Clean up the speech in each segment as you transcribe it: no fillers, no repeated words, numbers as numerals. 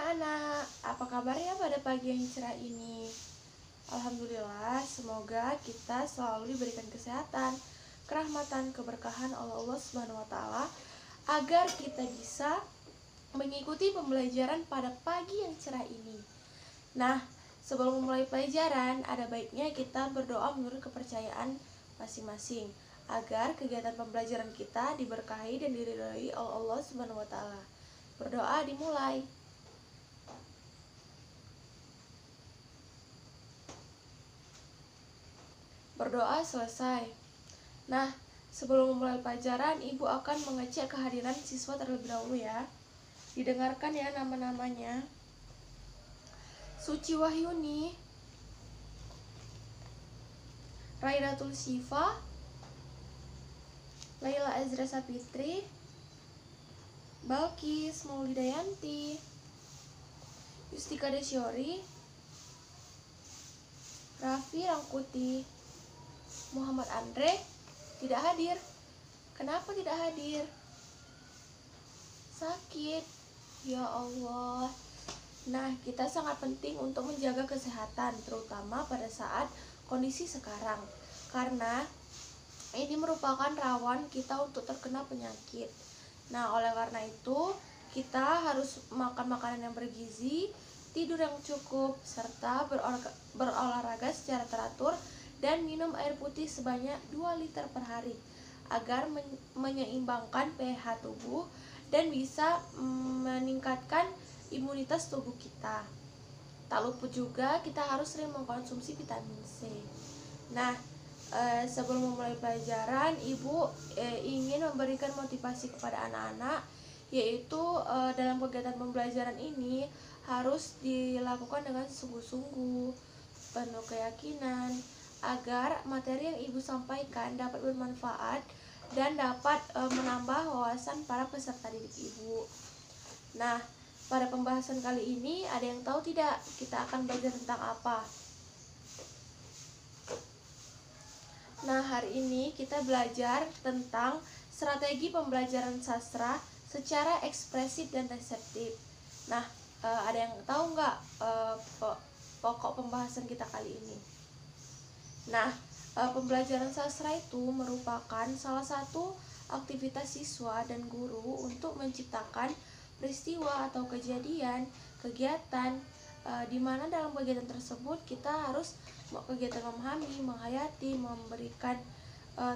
anak-anak, apa kabarnya pada pagi yang cerah ini? Alhamdulillah, semoga kita selalu diberikan kesehatan, kerahmatan, keberkahan oleh Allah Subhanahu wa taala agar kita bisa mengikuti pembelajaran pada pagi yang cerah ini. Nah, sebelum memulai pelajaran, ada baiknya kita berdoa menurut kepercayaan masing-masing agar kegiatan pembelajaran kita diberkahi dan diridhoi oleh Allah Subhanahu wa taala. Berdoa dimulai. Berdoa selesai. Nah, sebelum memulai pelajaran, Ibu akan mengecek kehadiran siswa terlebih dahulu ya. Didengarkan ya nama-namanya. Suci Wahyuni, Raidatul Syifa, Laila Azra Sapitri, Balkis Maulidayanti, Yustika Desyori, Raffi Rangkuti, Muhammad Andre tidak hadir. Kenapa tidak hadir? Sakit. Ya Allah. Nah, kita sangat penting untuk menjaga kesehatan, terutama pada saat kondisi sekarang. Karena ini merupakan rawan kita untuk terkena penyakit. Nah, oleh karena itu, kita harus makan makanan yang bergizi, tidur yang cukup, serta berolahraga secara teratur dan minum air putih sebanyak 2 liter per hari agar menyeimbangkan pH tubuh dan bisa meningkatkan imunitas tubuh kita. Tak lupa juga kita harus sering mengkonsumsi vitamin C. Nah, sebelum memulai pelajaran, Ibu ingin memberikan motivasi kepada anak-anak, yaitu dalam kegiatan pembelajaran ini harus dilakukan dengan sungguh-sungguh, penuh keyakinan, agar materi yang Ibu sampaikan dapat bermanfaat dan dapat menambah wawasan para peserta didik Ibu. Nah, pada pembahasan kali ini ada yang tahu tidak kita akan belajar tentang apa? Nah, hari ini kita belajar tentang strategi pembelajaran sastra secara ekspresif dan reseptif. Nah, ada yang tahu nggak pokok pembahasan kita kali ini? Nah, pembelajaran sastra itu merupakan salah satu aktivitas siswa dan guru untuk menciptakan peristiwa atau kejadian, kegiatan, di mana dalam kegiatan tersebut kita harus kegiatan memahami, menghayati, memberikan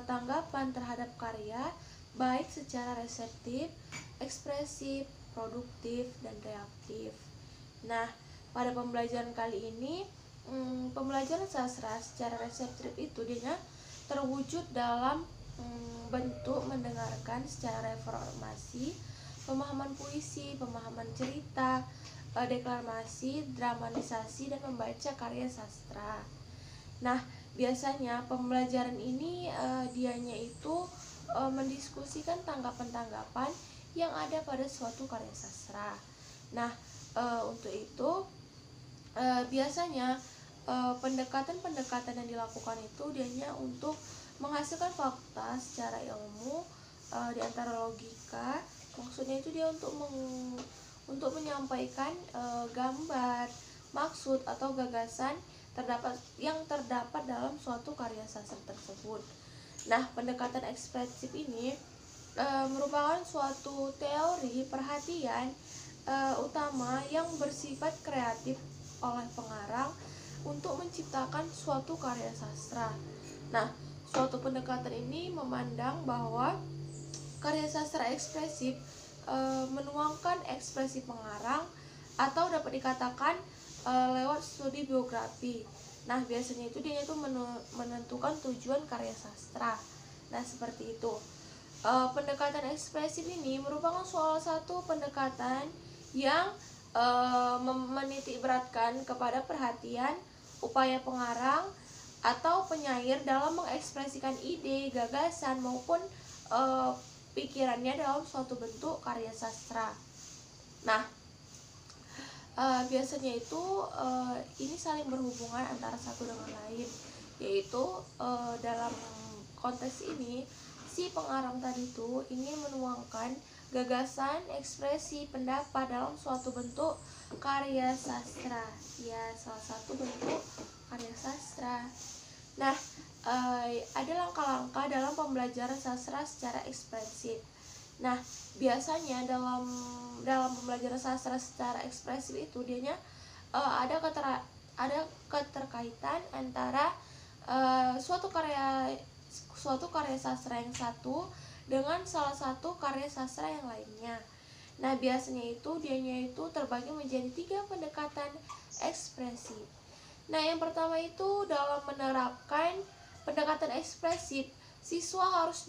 tanggapan terhadap karya, baik secara reseptif, ekspresif, produktif, dan reaktif. Nah, pada pembelajaran kali ini, pembelajaran sastra secara reseptif itu dia terwujud dalam bentuk mendengarkan secara reformasi, pemahaman puisi, pemahaman cerita, deklamasi, dramatisasi, dan membaca karya sastra. Nah, biasanya pembelajaran ini dianya itu mendiskusikan tanggapan-tanggapan yang ada pada suatu karya sastra. Nah, untuk itu biasanya pendekatan-pendekatan yang dilakukan itu dianya untuk menghasilkan fakta secara ilmu di antara logika. Maksudnya itu dia untuk menyampaikan gambar, maksud atau gagasan yang terdapat dalam suatu karya sastra tersebut. Nah, pendekatan ekspresif ini merupakan suatu teori perhatian utama yang bersifat kreatif oleh pengarang untuk menciptakan suatu karya sastra. Nah, suatu pendekatan ini memandang bahwa karya sastra ekspresif menuangkan ekspresi pengarang atau dapat dikatakan lewat studi biografi. Nah, biasanya itu dia itu menentukan tujuan karya sastra. Nah, seperti itu. Pendekatan ekspresif ini merupakan salah satu pendekatan yang menitik beratkan kepada perhatian upaya pengarang atau penyair dalam mengekspresikan ide, gagasan maupun pikirannya dalam suatu bentuk karya sastra. Nah, biasanya itu ini saling berhubungan antara satu dengan lain, yaitu dalam konteks ini si pengarang tadi itu ingin menuangkan gagasan, ekspresi, pendapat dalam suatu bentuk karya sastra. Ya, salah satu bentuk karya sastra. Nah, ada langkah-langkah dalam pembelajaran sastra secara ekspresif. Nah, biasanya dalam pembelajaran sastra secara ekspresif itu dianya ada keterkaitan antara suatu karya sastra yang satu dengan salah satu karya sastra yang lainnya. Nah, biasanya dianya terbagi menjadi 3 pendekatan ekspresif. Nah, yang pertama itu dalam menerapkan pendekatan ekspresif, siswa harus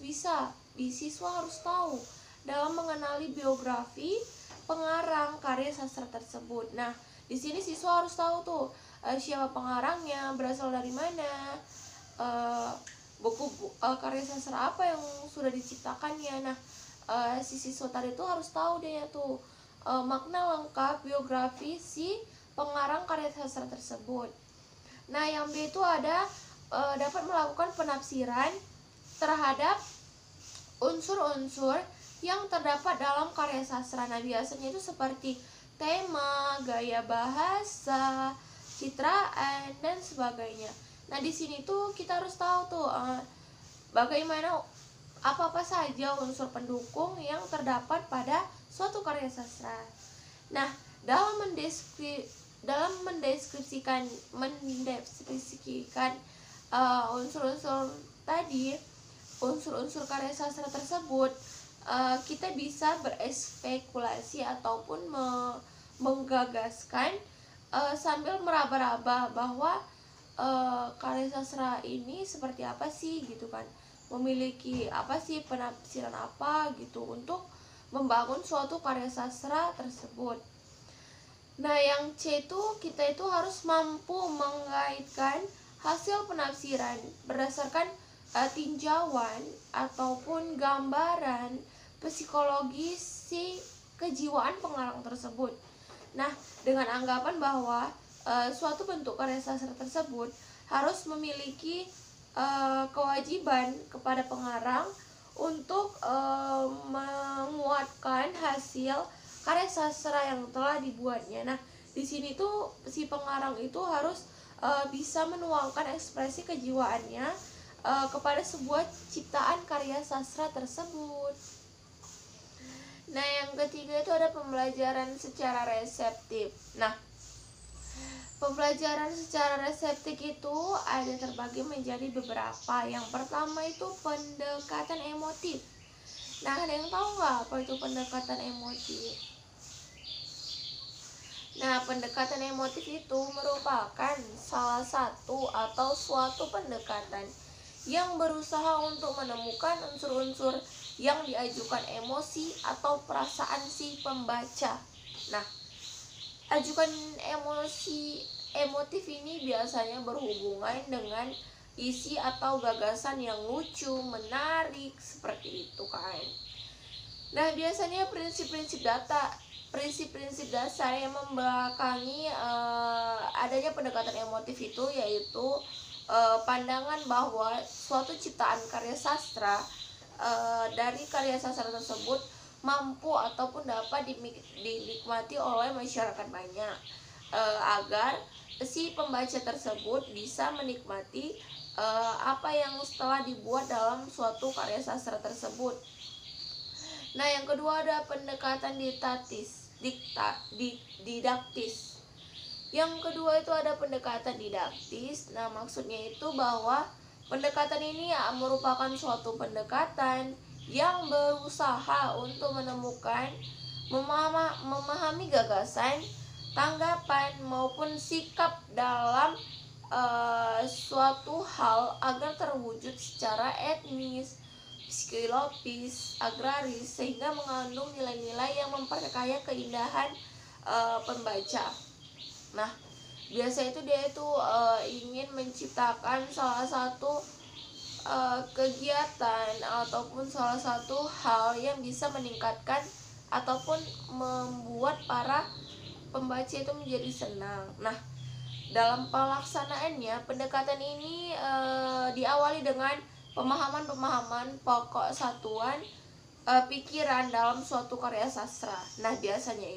tahu dalam mengenali biografi pengarang karya sastra tersebut. Nah, di sini siswa harus tahu siapa pengarangnya, berasal dari mana, karya sastra apa yang sudah diciptakannya. Nah, si siswa tadi itu harus tahu makna lengkap biografi si pengarang karya sastra tersebut. Nah, yang B itu ada dapat melakukan penafsiran terhadap unsur-unsur yang terdapat dalam karya sastra. Nah, biasanya itu seperti tema, gaya bahasa, citraan, dan sebagainya. Nah, di sini kita harus tahu bagaimana apa saja unsur pendukung yang terdapat pada suatu karya sastra. Nah, dalam mendeskripsikan unsur-unsur karya sastra tersebut, kita bisa berespekulasi ataupun menggagaskan sambil meraba-raba bahwa karya sastra ini seperti apa sih gitu kan, memiliki apa sih penafsiran apa gitu untuk membangun suatu karya sastra tersebut. Nah, yang C kita harus mampu mengaitkan hasil penafsiran berdasarkan tinjauan ataupun gambaran psikologis si kejiwaan pengarang tersebut. Nah, dengan anggapan bahwa suatu bentuk karya sastra tersebut harus memiliki kewajiban kepada pengarang untuk menguatkan hasil karya sastra yang telah dibuatnya. Nah, di sini si pengarang harus bisa menuangkan ekspresi kejiwaannya kepada sebuah ciptaan karya sastra tersebut. Nah, yang ketiga itu ada pembelajaran secara reseptif. Nah, pembelajaran secara reseptif itu ada terbagi menjadi beberapa. Yang pertama itu pendekatan emotif. Nah, ada yang tahu nggak apa itu pendekatan emotif? Nah, pendekatan emotif itu merupakan salah satu atau suatu pendekatan yang berusaha untuk menemukan unsur-unsur yang diajukan emosi atau perasaan si pembaca. Nah, ajukan emotif ini biasanya berhubungan dengan isi atau gagasan yang lucu, menarik, seperti itu kan. Nah, biasanya prinsip-prinsip dasar yang membelakangi adanya pendekatan emotif itu yaitu pandangan bahwa suatu ciptaan karya sastra dari karya sastra tersebut mampu ataupun dapat dinikmati oleh masyarakat banyak, agar si pembaca tersebut bisa menikmati apa yang telah dibuat dalam suatu karya sastra tersebut. Nah, yang kedua ada pendekatan didaktis. Yang kedua itu ada pendekatan didaktis. Nah, maksudnya itu bahwa pendekatan ini merupakan suatu pendekatan yang berusaha untuk menemukan, memahami gagasan, tanggapan maupun sikap dalam suatu hal agar terwujud secara etnis, psikologis, agraris, sehingga mengandung nilai-nilai yang memperkaya keindahan pembaca. Nah, biasa dia ingin menciptakan salah satu kegiatan ataupun salah satu hal yang bisa meningkatkan ataupun membuat para pembaca itu menjadi senang. Nah, dalam pelaksanaannya pendekatan ini diawali dengan pemahaman pokok satuan pikiran dalam suatu karya sastra. Nah, biasanya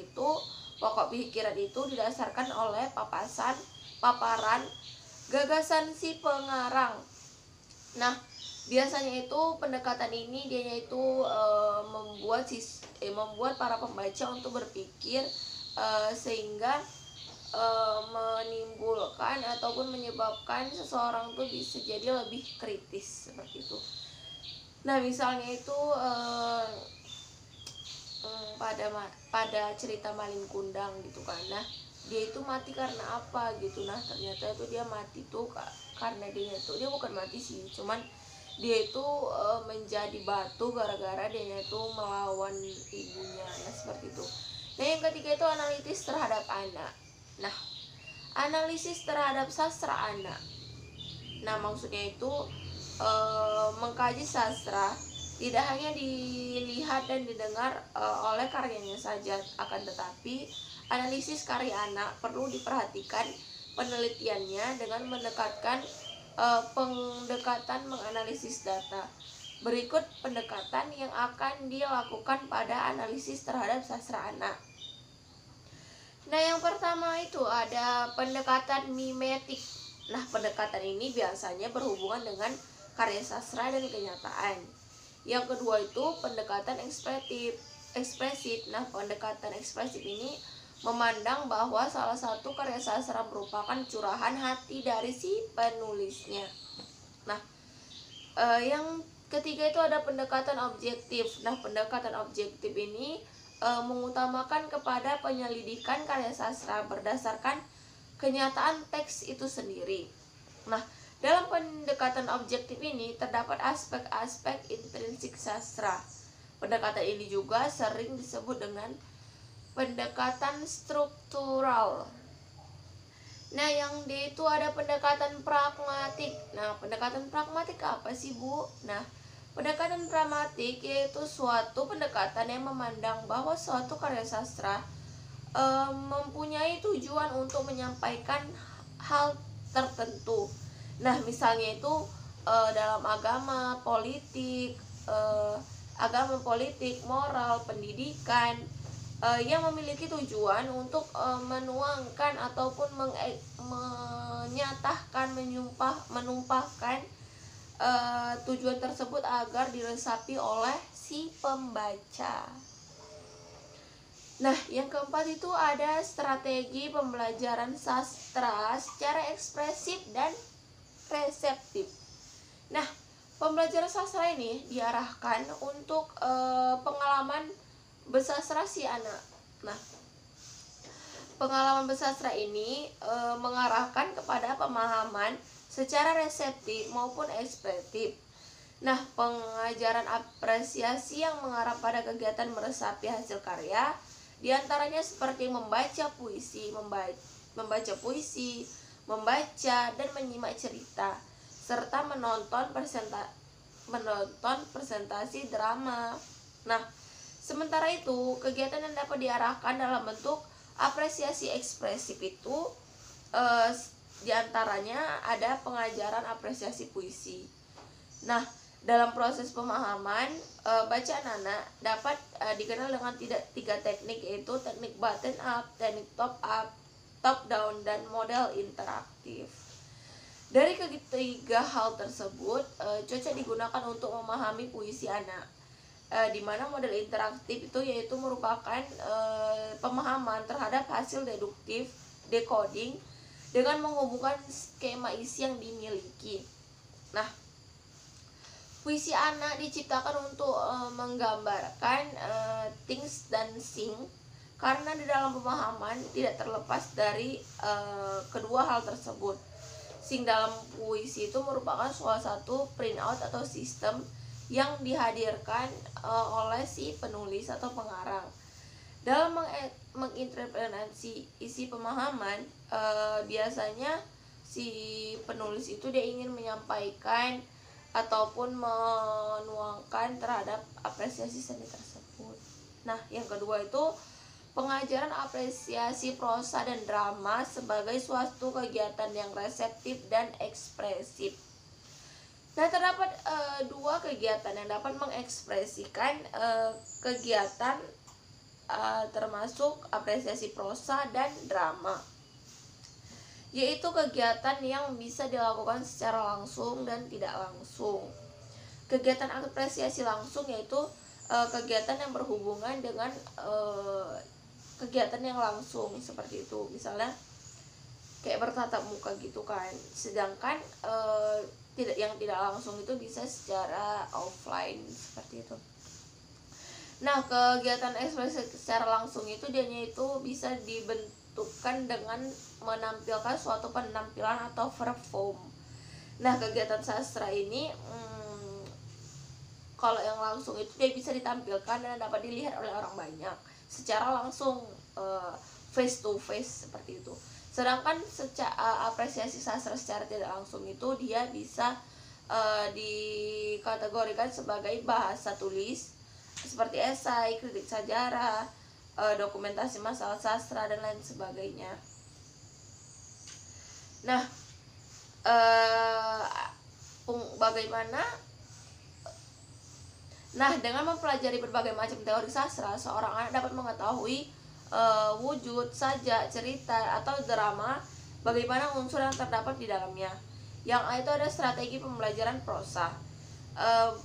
Pokok pikiran itu didasarkan oleh paparan gagasan si pengarang. Nah, biasanya itu pendekatan ini dia itu membuat para pembaca untuk berpikir sehingga menimbulkan ataupun menyebabkan seseorang tuh bisa jadi lebih kritis seperti itu. Nah, misalnya itu pada cerita Malin Kundang gitu kan. Nah, dia itu mati karena apa gitu. Nah, ternyata itu dia mati tuh karena dia bukan mati sih, cuman dia itu menjadi batu gara-gara dia itu melawan ibunya. Nah, seperti itu. Nah, yang ketiga itu analisis terhadap anak. Nah, analisis terhadap sastra anak. Nah, maksudnya itu mengkaji sastra tidak hanya dilihat dan didengar oleh karyanya saja, akan tetapi analisis karya anak perlu diperhatikan penelitiannya dengan pendekatan menganalisis data. Berikut pendekatan yang akan dilakukan pada analisis terhadap sastra anak. Nah, yang pertama itu ada pendekatan mimetik. Nah, pendekatan ini biasanya berhubungan dengan karya sastra dan kenyataan. Yang kedua itu pendekatan ekspresif. Nah, pendekatan ekspresif ini memandang bahwa salah satu karya sastra merupakan curahan hati dari si penulisnya. Nah, yang ketiga itu ada pendekatan objektif. Nah, pendekatan objektif ini mengutamakan kepada penyelidikan karya sastra berdasarkan kenyataan teks itu sendiri. Nah, dalam pendekatan objektif ini terdapat aspek-aspek intrinsik sastra. Pendekatan ini juga sering disebut dengan pendekatan struktural. Nah, yang D itu ada pendekatan pragmatik. Nah, pendekatan pragmatik apa sih, Bu? Nah, pendekatan pragmatik yaitu suatu pendekatan yang memandang bahwa suatu karya sastra mempunyai tujuan untuk menyampaikan hal tertentu. Nah, misalnya itu dalam agama, politik, moral, pendidikan, yang memiliki tujuan untuk menuangkan ataupun menumpahkan tujuan tersebut agar diresapi oleh si pembaca. Nah, yang keempat itu ada strategi pembelajaran sastra secara ekspresif dan reseptif. Nah, pembelajaran sastra ini diarahkan untuk pengalaman bersastra si anak. Nah, pengalaman bersastra ini mengarahkan kepada pemahaman secara reseptif maupun ekspresif. Nah, pengajaran apresiasi yang mengarah pada kegiatan meresapi hasil karya diantaranya seperti membaca puisi, dan menyimak cerita, serta menonton presentasi drama. Nah, sementara itu, kegiatan yang dapat diarahkan dalam bentuk apresiasi ekspresif itu diantaranya ada pengajaran apresiasi puisi. Nah, dalam proses pemahaman, bacaan anak dapat dikenal dengan tiga teknik, yaitu teknik bottom up, teknik top down, dan model interaktif. Dari ketiga hal tersebut, cocok digunakan untuk memahami puisi anak, di mana model interaktif itu yaitu merupakan pemahaman terhadap hasil deduktif decoding dengan menghubungkan skema isi yang dimiliki. Nah, puisi anak diciptakan untuk menggambarkan things dan sing, karena di dalam pemahaman tidak terlepas dari kedua hal tersebut. Sing dalam puisi itu merupakan salah satu printout atau sistem yang dihadirkan oleh si penulis atau pengarang. Dalam menginterpretasi isi pemahaman, biasanya si penulis itu dia ingin menyampaikan ataupun menuangkan terhadap apresiasi seni tersebut. Nah, yang kedua itu pengajaran apresiasi prosa dan drama sebagai suatu kegiatan yang reseptif dan ekspresif. Nah, terdapat dua kegiatan yang dapat mengekspresikan kegiatan termasuk apresiasi prosa dan drama, yaitu kegiatan yang bisa dilakukan secara langsung dan tidak langsung. Kegiatan apresiasi langsung yaitu kegiatan yang berhubungan dengan kegiatan yang langsung, seperti itu, misalnya kayak bertatap muka gitu kan. Sedangkan yang tidak langsung itu bisa secara offline, seperti itu. Nah, kegiatan ekspresi secara langsung itu dianya itu bisa dibentukkan dengan menampilkan suatu penampilan atau perform. Nah, kegiatan sastra ini kalau yang langsung itu dia bisa ditampilkan dan dapat dilihat oleh orang banyak secara langsung, face to face, seperti itu. Sedangkan apresiasi sastra secara tidak langsung itu dia bisa dikategorikan sebagai bahasa tulis seperti esai, kritik sejarah, dokumentasi masalah sastra dan lain sebagainya. Nah, bagaimana? Nah, dengan mempelajari berbagai macam teori sastra, seorang anak dapat mengetahui wujud, sajak, cerita, atau drama, bagaimana unsur yang terdapat di dalamnya. Yang A itu ada strategi pembelajaran prosa.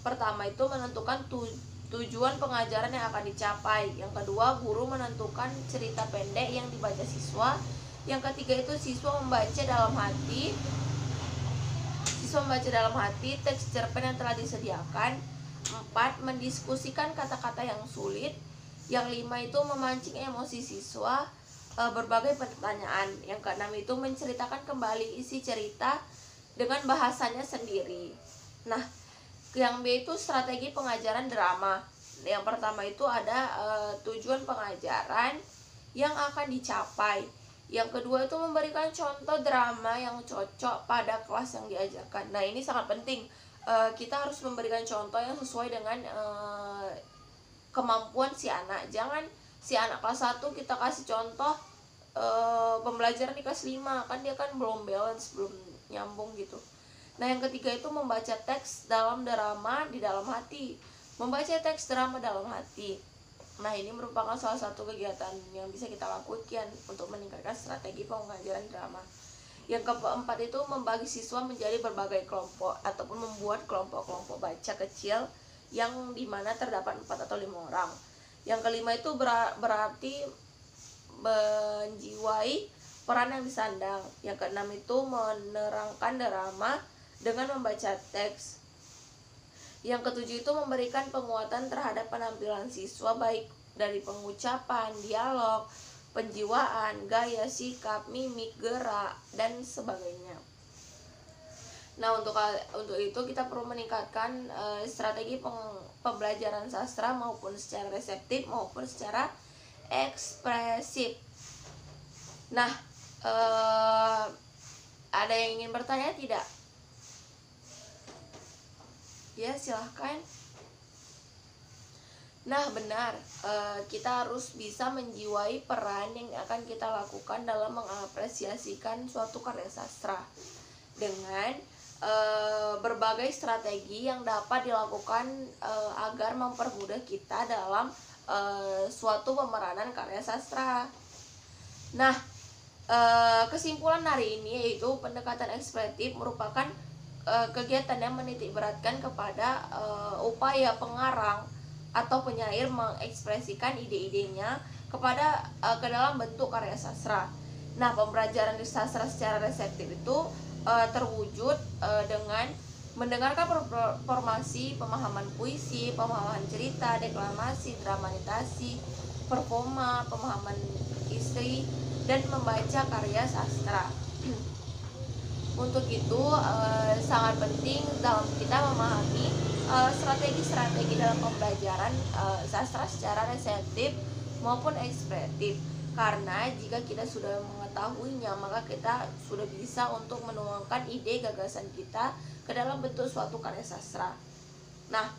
Pertama itu menentukan tujuan pengajaran yang akan dicapai. Yang kedua, guru menentukan cerita pendek yang dibaca siswa. Yang ketiga itu siswa membaca dalam hati teks cerpen yang telah disediakan. 4. Mendiskusikan kata-kata yang sulit. Yang 5 itu memancing emosi siswa berbagai pertanyaan. Yang ke-6 itu menceritakan kembali isi cerita dengan bahasanya sendiri. Nah, yang B itu strategi pengajaran drama. Yang pertama itu ada tujuan pengajaran yang akan dicapai. Yang kedua itu memberikan contoh drama yang cocok pada kelas yang diajarkan. Nah, ini sangat penting. Kita harus memberikan contoh yang sesuai dengan kemampuan si anak. Jangan si anak kelas 1 kita kasih contoh pembelajaran di kelas 5, kan dia kan belum balance, belum nyambung gitu. Nah, yang ketiga itu membaca teks dalam drama di dalam hati. Membaca teks drama dalam hati. Nah, ini merupakan salah satu kegiatan yang bisa kita lakukan untuk meningkatkan strategi pengajaran drama. Yang keempat itu membagi siswa menjadi berbagai kelompok ataupun membuat kelompok-kelompok baca kecil yang dimana terdapat 4 atau 5 orang. Yang kelima itu berarti menjiwai peran yang disandang. Yang keenam itu menerangkan drama dengan membaca teks. Yang ketujuh itu memberikan penguatan terhadap penampilan siswa, baik dari pengucapan, dialog, penjiwaan, gaya, sikap, mimik, gerak, dan sebagainya. Nah, untuk itu kita perlu meningkatkan strategi pembelajaran sastra maupun secara reseptif maupun secara ekspresif. Nah, ada yang ingin bertanya tidak? Ya, silahkan. Nah, benar, kita harus bisa menjiwai peran yang akan kita lakukan dalam mengapresiasikan suatu karya sastra dengan berbagai strategi yang dapat dilakukan agar mempermudah kita dalam suatu pemeranan karya sastra. Nah, kesimpulan hari ini yaitu pendekatan ekspresif merupakan kegiatan yang menitik beratkan kepada upaya pengarang atau penyair mengekspresikan ide-idenya ke dalam bentuk karya sastra. Nah, pembelajaran di sastra secara reseptif itu terwujud dengan mendengarkan formasi pemahaman puisi, pemahaman cerita, deklamasi, dramatisi, performa, pemahaman istri, dan membaca karya sastra. Untuk itu sangat penting dalam kita memahami strategi-strategi dalam pembelajaran sastra secara reseptif maupun ekspresif. Karena jika kita sudah mengetahuinya, maka kita sudah bisa untuk menuangkan ide gagasan kita ke dalam bentuk suatu karya sastra. Nah,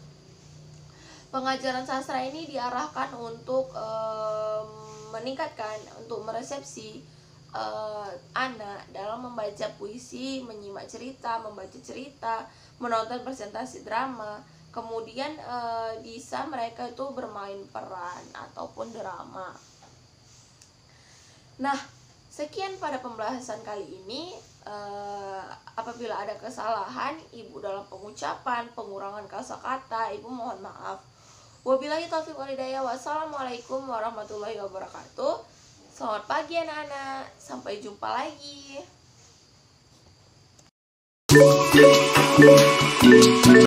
pengajaran sastra ini diarahkan untuk meningkatkan, untuk meresepsi anak dalam membaca puisi, menyimak cerita, membaca cerita, menonton presentasi drama, Kemudian bisa mereka itu bermain peran ataupun drama. Nah, sekian pada pembahasan kali ini. Apabila ada kesalahan Ibu dalam pengucapan, pengurangan kosakata, Ibu mohon maaf. Wabillahi taufiq wal hidayah. Wassalamualaikum warahmatullahi wabarakatuh. Selamat pagi anak-anak. Sampai jumpa lagi.